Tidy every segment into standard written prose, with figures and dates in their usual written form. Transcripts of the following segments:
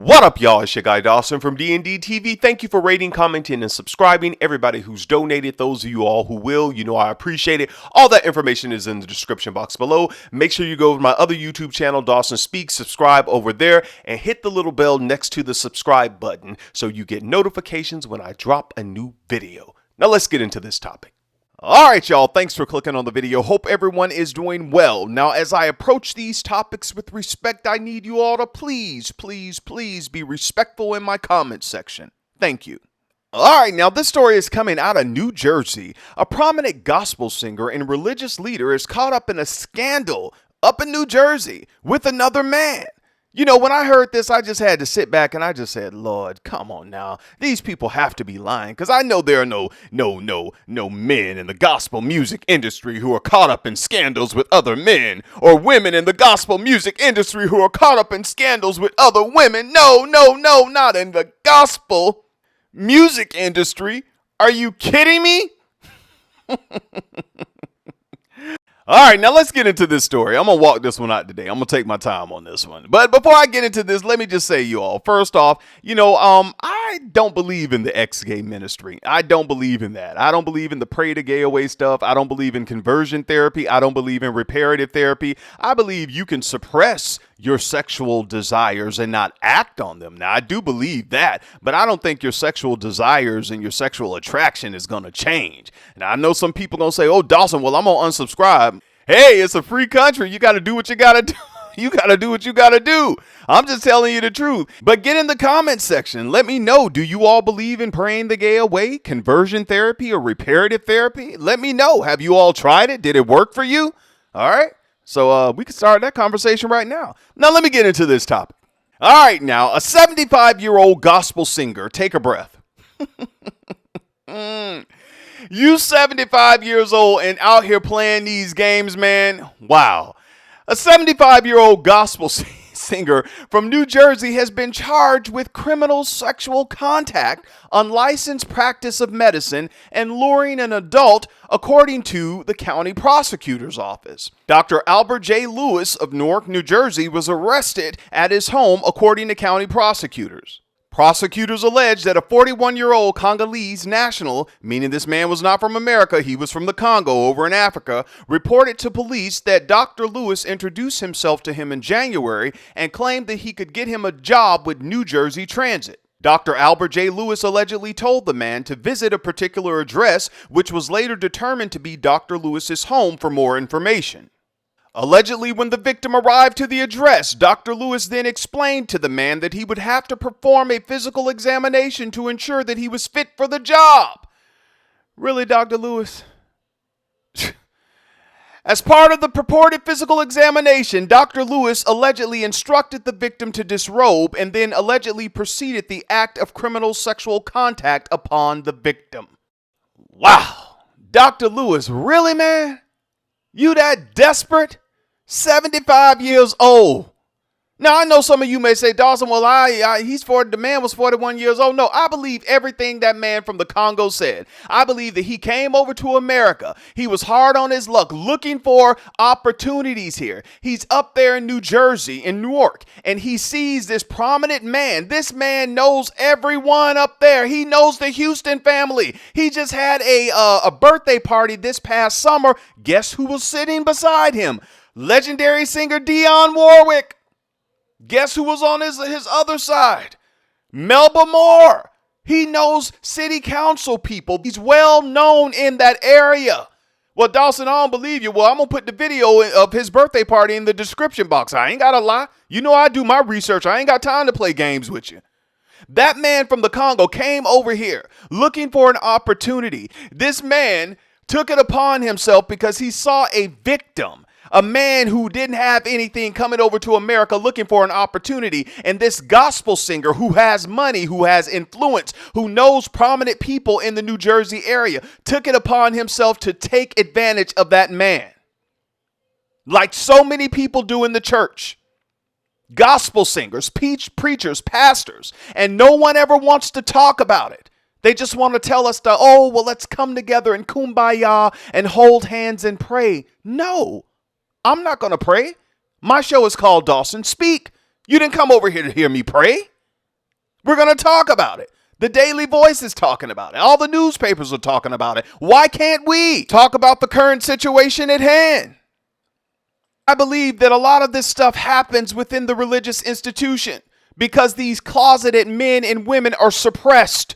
What up, y'all? It's your guy Dawson from D&D TV. Thank you for rating, commenting, and subscribing. Everybody who's donated, those of you all who will, you know I appreciate it. All that information is in the description box below. Make sure you go to my other YouTube channel, Dawson Speaks, subscribe over there, and hit the little bell next to the subscribe button so you get notifications when I drop a new video. Now let's get into this topic. Alright y'all, thanks for clicking on the video. Hope everyone is doing well. Now as I approach these topics with respect, I need you all to please be respectful in my comment section. Thank you. Alright, now this story is coming out of New Jersey. A prominent gospel singer and religious leader is caught up in a scandal up in New Jersey with another man. You know, when I heard this, I just had to sit back and I just said, Lord, come on now. These people have to be lying, because I know there are no men in the gospel music industry who are caught up in scandals with other men, or women in the gospel music industry who are caught up in scandals with other women. No, not in the gospel music industry. Are you kidding me? All right, now let's get into this story. I'm going to walk this one out today. I'm going to take my time on this one. But before I get into this, let me just say, you all, first off, I don't believe in the ex-gay ministry. I don't believe in that. I don't believe in the pray the gay away stuff. I don't believe in conversion therapy. I don't believe in reparative therapy. I believe you can suppress your sexual desires and not act on them. Now, I do believe that, but I don't think your sexual desires and your sexual attraction is going to change. Now, I know some people going to say, oh, Dawson, well, I'm going to unsubscribe. Hey, it's a free country. You got to do what you got to do. You got to do what you got to do. I'm just telling you the truth. But get in the comment section. Let me know. Do you all believe in praying the gay away, conversion therapy, or reparative therapy? Let me know. Have you all tried it? Did it work for you? All right. So we can start that conversation right now. Now let me get into this topic. All right, now a 75-year-old gospel singer. Take a breath. You 75 years old and out here playing these games, man. Wow. A 75-year-old gospel singer from New Jersey has been charged with criminal sexual contact, unlicensed practice of medicine, and luring an adult, according to the county prosecutor's office. Dr. Albert J. Lewis of Newark, New Jersey, was arrested at his home, according to county prosecutors. Prosecutors allege that a 41-year-old Congolese national, meaning this man was not from America, he was from the Congo over in Africa, reported to police that Dr. Lewis introduced himself to him in January and claimed that he could get him a job with New Jersey Transit. Dr. Albert J. Lewis allegedly told the man to visit a particular address, which was later determined to be Dr. Lewis's home, for more information. Allegedly, when the victim arrived to the address, Dr. Lewis then explained to the man that he would have to perform a physical examination to ensure that he was fit for the job. Really, Dr. Lewis? As part of the purported physical examination, Dr. Lewis allegedly instructed the victim to disrobe and then allegedly proceeded the act of criminal sexual contact upon the victim. Wow. Dr. Lewis, really, man? You that desperate? 75 years old. Now, I know some of you may say, Dawson, well, the man was 41 years old. No, I believe everything that man from the Congo said. I believe that he came over to America. He was hard on his luck, looking for opportunities here. He's up there in New Jersey, in Newark, and he sees this prominent man. This man knows everyone up there. He knows the Houston family. He just had a birthday party this past summer. Guess who was sitting beside him? Legendary singer Dionne Warwick. Guess who was on his other side? Melba Moore. He knows city council people. He's well known in that area. Well, Dawson, I don't believe you. Well, I'm going to put the video of his birthday party in the description box. I ain't got to lie. You know I do my research. I ain't got time to play games with you. That man from the Congo came over here looking for an opportunity. This man took it upon himself because he saw a victim. A man who didn't have anything coming over to America looking for an opportunity. And this gospel singer who has money, who has influence, who knows prominent people in the New Jersey area, took it upon himself to take advantage of that man. Like so many people do in the church. Gospel singers, preachers, pastors, and no one ever wants to talk about it. They just want to tell us let's come together and kumbaya and hold hands and pray. No. I'm not going to pray. My show is called Dawson Speak. You didn't come over here to hear me pray. We're going to talk about it. The Daily Voice is talking about it. All the newspapers are talking about it. Why can't we talk about the current situation at hand? I believe that a lot of this stuff happens within the religious institution because these closeted men and women are suppressed.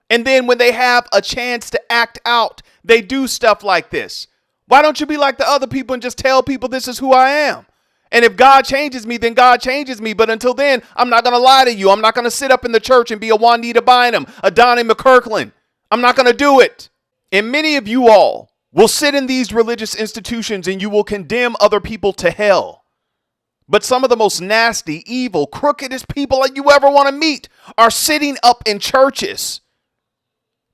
And then when they have a chance to act out, they do stuff like this. Why don't you be like the other people and just tell people this is who I am? And if God changes me, then God changes me. But until then, I'm not going to lie to you. I'm not going to sit up in the church and be a Juanita Bynum, a Donnie McKirkland. I'm not going to do it. And many of you all will sit in these religious institutions and you will condemn other people to hell. But some of the most nasty, evil, crookedest people that you ever want to meet are sitting up in churches.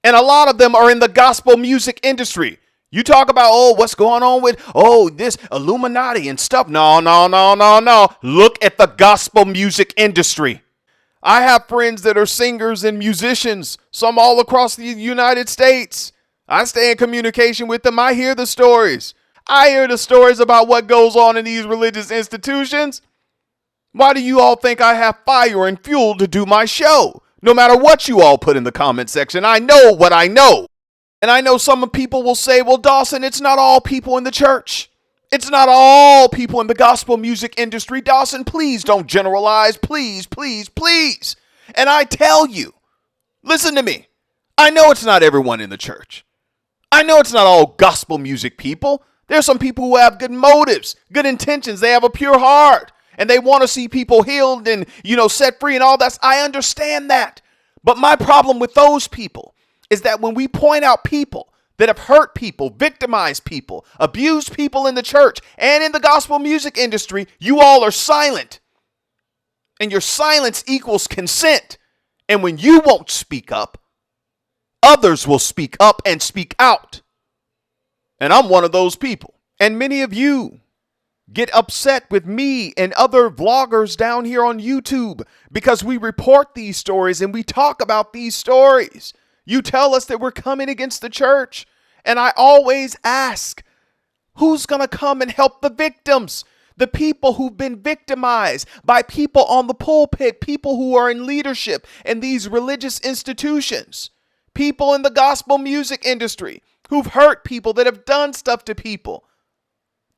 And a lot of them are in the gospel music industry. You talk about, oh, what's going on with, oh, this Illuminati and stuff. No. Look at the gospel music industry. I have friends that are singers and musicians, some all across the United States. I stay in communication with them. I hear the stories. I hear the stories about what goes on in these religious institutions. Why do you all think I have fire and fuel to do my show? No matter what you all put in the comment section, I know what I know. And I know some people will say, well, Dawson, it's not all people in the church. It's not all people in the gospel music industry. Dawson, please don't generalize. Please. And I tell you, listen to me. I know it's not everyone in the church. I know it's not all gospel music people. There's some people who have good motives, good intentions. They have a pure heart and they want to see people healed and, set free and all that. I understand that. But my problem with those people is that when we point out people that have hurt people, victimized people, abused people in the church and in the gospel music industry, you all are silent. And your silence equals consent. And when you won't speak up, others will speak up and speak out. And I'm one of those people. And many of you get upset with me and other vloggers down here on YouTube because we report these stories and we talk about these stories. You tell us that we're coming against the church. And I always ask, who's going to come and help the victims? The people who've been victimized by people on the pulpit, people who are in leadership in these religious institutions, people in the gospel music industry who've hurt people, that have done stuff to people,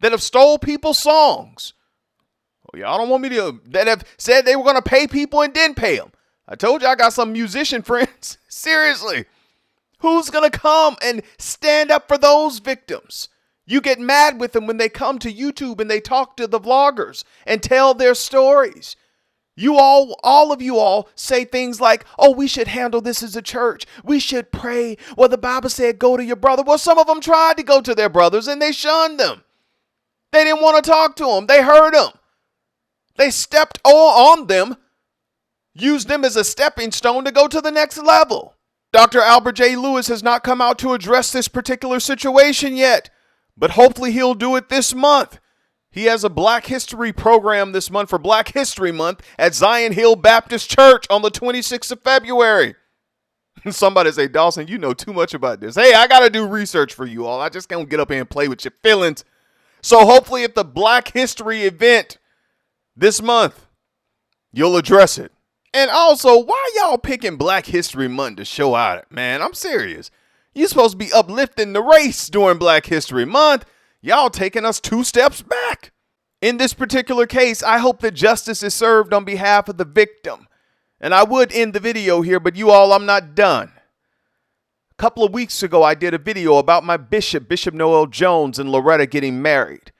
that have stole people's songs. Oh, y'all don't want me to, that have said they were going to pay people and didn't pay them. I told you I got some musician friends. Seriously. Who's going to come and stand up for those victims? You get mad with them when they come to YouTube and they talk to the vloggers and tell their stories. You all of you all say things like, oh, we should handle this as a church. We should pray. Well, the Bible said go to your brother. Well, some of them tried to go to their brothers and they shunned them. They didn't want to talk to them. They hurt them. They stepped on them, used them as a stepping stone to go to the next level. Dr. Albert J. Lewis has not come out to address this particular situation yet, but hopefully he'll do it this month. He has a Black History program this month for Black History Month at Zion Hill Baptist Church on the 26th of February. Somebody say, Dawson, you know too much about this. Hey, I got to do research for you all. I just can't get up here and play with your feelings. So hopefully at the Black History event this month, you'll address it. And also, why y'all picking Black History Month to show out? Man, I'm serious. You're supposed to be uplifting the race during Black History Month. Y'all taking us 2 steps back. In this particular case, I hope that justice is served on behalf of the victim. And I would end the video here, but you all, I'm not done. A couple of weeks ago, I did a video about my bishop, Bishop Noel Jones, and Loretta getting married.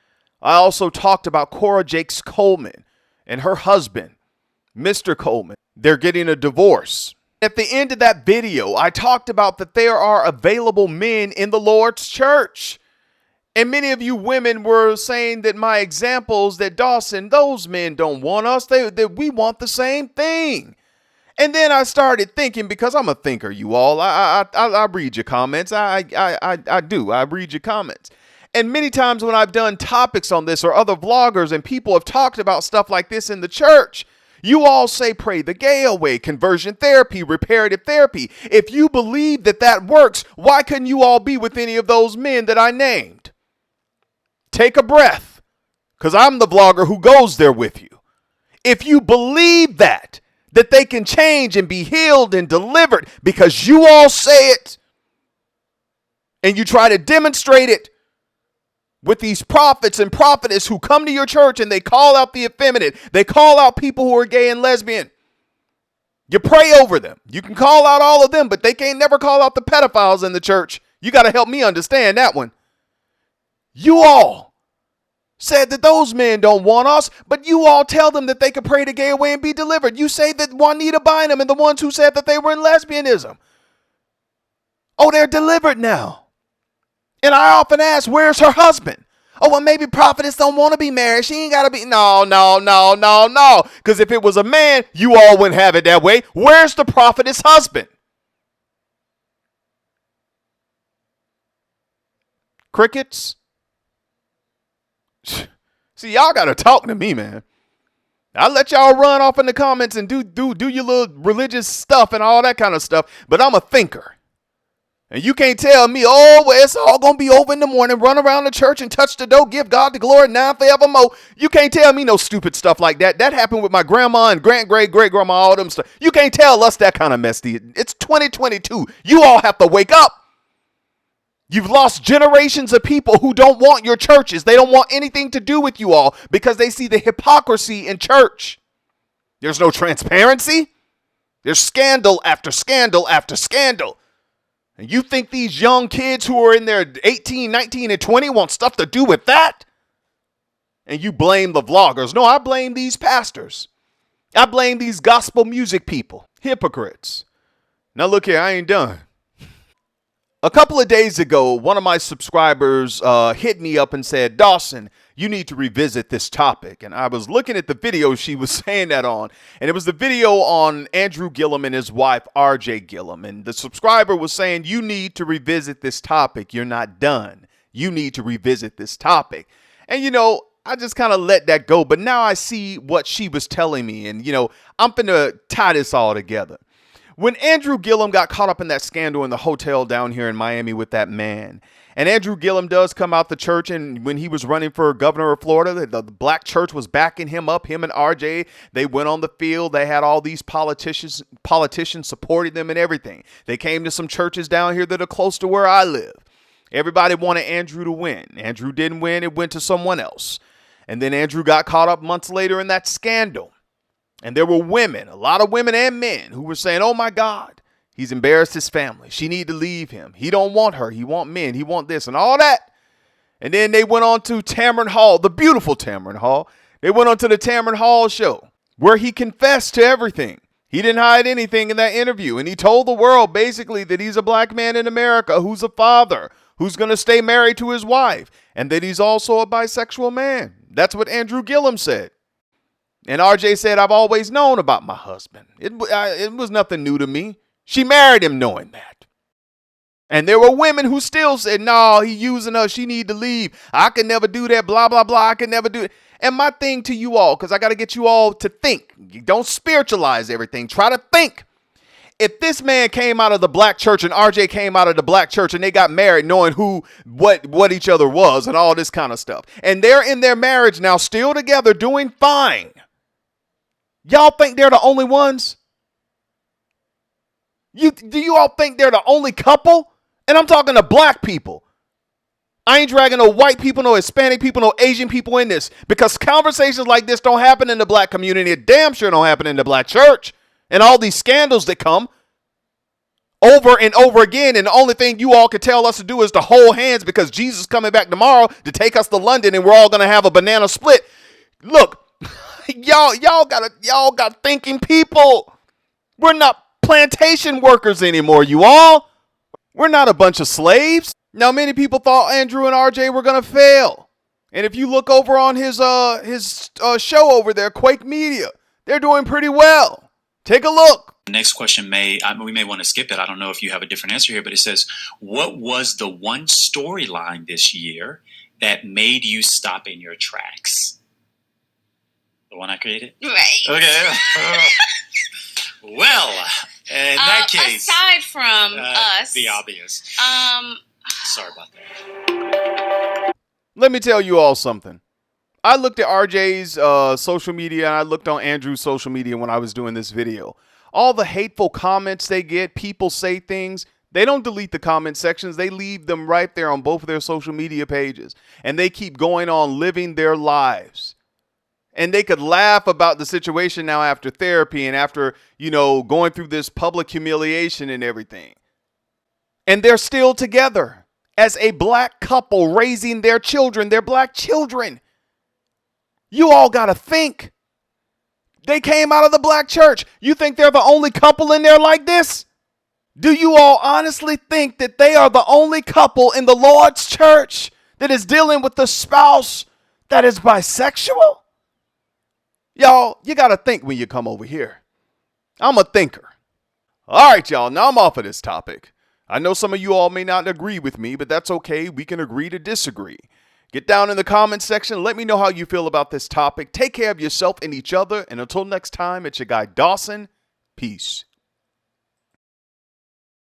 I also talked about Cora Jakes Coleman and her husband, Mr. Coleman. They're getting a divorce. At the end of that video, I talked about that there are available men in the Lord's church. And many of you women were saying that my examples, that Dawson, those men don't want us, that we want the same thing. And then I started thinking, because I'm a thinker, you all, I read your comments. I do. I read your comments. And many times when I've done topics on this or other vloggers and people have talked about stuff like this in the church, you all say pray the gay away, conversion therapy, reparative therapy. If you believe that that works, why couldn't you all be with any of those men that I named? Take a breath, because I'm the vlogger who goes there with you. If you believe that that they can change and be healed and delivered because you all say it. And you try to demonstrate it with these prophets and prophetess who come to your church and they call out the effeminate. They call out people who are gay and lesbian. You pray over them. You can call out all of them, but they can't never call out the pedophiles in the church. You got to help me understand that one. You all said that those men don't want us, but you all tell them that they can pray the gay away and be delivered. You say that Juanita Bynum and the ones who said that they were in lesbianism. Oh, they're delivered now. And I often ask, where's her husband? Oh, well, maybe prophetess don't want to be married. She ain't got to be. No. Because if it was a man, you all wouldn't have it that way. Where's the prophetess husband? Crickets? See, y'all got to talk to me, man. I let y'all run off in the comments and do your little religious stuff and all that kind of stuff. But I'm a thinker. And you can't tell me, oh, well, it's all going to be over in the morning, run around the church and touch the dough, give God the glory now and forevermore. You can't tell me no stupid stuff like that. That happened with my grandma and great-great-great-grandma, all them stuff. You can't tell us that kind of mess. It's 2022. You all have to wake up. You've lost generations of people who don't want your churches. They don't want anything to do with you all because they see the hypocrisy in church. There's no transparency. There's scandal after scandal after scandal. And you think these young kids who are in their 18, 19, and 20 want stuff to do with that? And you blame the vloggers. No, I blame these pastors. I blame these gospel music people. Hypocrites. Now look here, I ain't done. A couple of days ago, one of my subscribers hit me up and said, Dawson, you need to revisit this topic. And I was looking at the video she was saying that on. And it was the video on Andrew Gillum and his wife, RJ Gillum. And the subscriber was saying, you need to revisit this topic. You're not done. You need to revisit this topic. And, you know, I just kind of let that go. But now I see what she was telling me. And, you know, I'm going to tie this all together. When Andrew Gillum got caught up in that scandal in the hotel down here in Miami with that man, and Andrew Gillum does come out the church, and when he was running for governor of Florida, the black church was backing him up, him and RJ. They went on the field. They had all these politicians supporting them and everything. They came to some churches down here that are close to where I live. Everybody wanted Andrew to win. Andrew didn't win. It went to someone else. And then Andrew got caught up months later in that scandal. And there were women, a lot of women and men who were saying, oh my God, he's embarrassed his family. She need to leave him. He don't want her. He want men. He want this and all that. And then they went on to Tamron Hall, the beautiful Tamron Hall. They went on to the Tamron Hall show where he confessed to everything. He didn't hide anything in that interview. And he told the world basically that he's a black man in America who's a father, who's going to stay married to his wife, and that he's also a bisexual man. That's what Andrew Gillum said. And RJ said, I've always known about my husband. It was nothing new to me. She married him knowing that. And there were women who still said, no, he using her. She need to leave. I can never do that. Blah, blah, blah. I can never do it. And my thing to you all, because I got to get you all to think. You don't spiritualize everything. Try to think. If this man came out of the black church and RJ came out of the black church and they got married knowing what each other was and all this kind of stuff, and they're in their marriage now still together doing fine, y'all think they're the only ones? Do you all think they're the only couple? And I'm talking to black people. I ain't dragging no white people, no Hispanic people, no Asian people in this, because conversations like this don't happen in the black community. It damn sure don't happen in the black church. And all these scandals that come over and over again. And the only thing you all can tell us to do is to hold hands because Jesus is coming back tomorrow to take us to London and we're all going to have a banana split. Look, y'all got thinking people. We're not plantation workers anymore, you all. We're not a bunch of slaves. Now, many people thought Andrew and RJ were going to fail. And if you look over on his show over there, Quake Media, they're doing pretty well. Take a look. The next question we may want to skip it. I don't know if you have a different answer here, but it says, what was the one storyline this year that made you stop in your tracks? The one I created? Right. Okay. Well, in that case, aside from us, the obvious. Sorry about that. Let me tell you all something. I looked at RJ's social media and I looked on Andrew's social media when I was doing this video. All the hateful comments they get, people say things. They don't delete the comment sections. They leave them right there on both of their social media pages. And they keep going on living their lives. And they could laugh about the situation now after therapy and after, going through this public humiliation and everything. And they're still together as a black couple raising their children, their black children. You all got to think. They came out of the black church. You think they're the only couple in there like this? Do you all honestly think that they are the only couple in the Lord's church that is dealing with the spouse that is bisexual? Y'all, you got to think when you come over here. I'm a thinker. All right, y'all, now I'm off of this topic. I know some of you all may not agree with me, but that's okay. We can agree to disagree. Get down in the comments section. Let me know how you feel about this topic. Take care of yourself and each other. And until next time, it's your guy Dawson. Peace.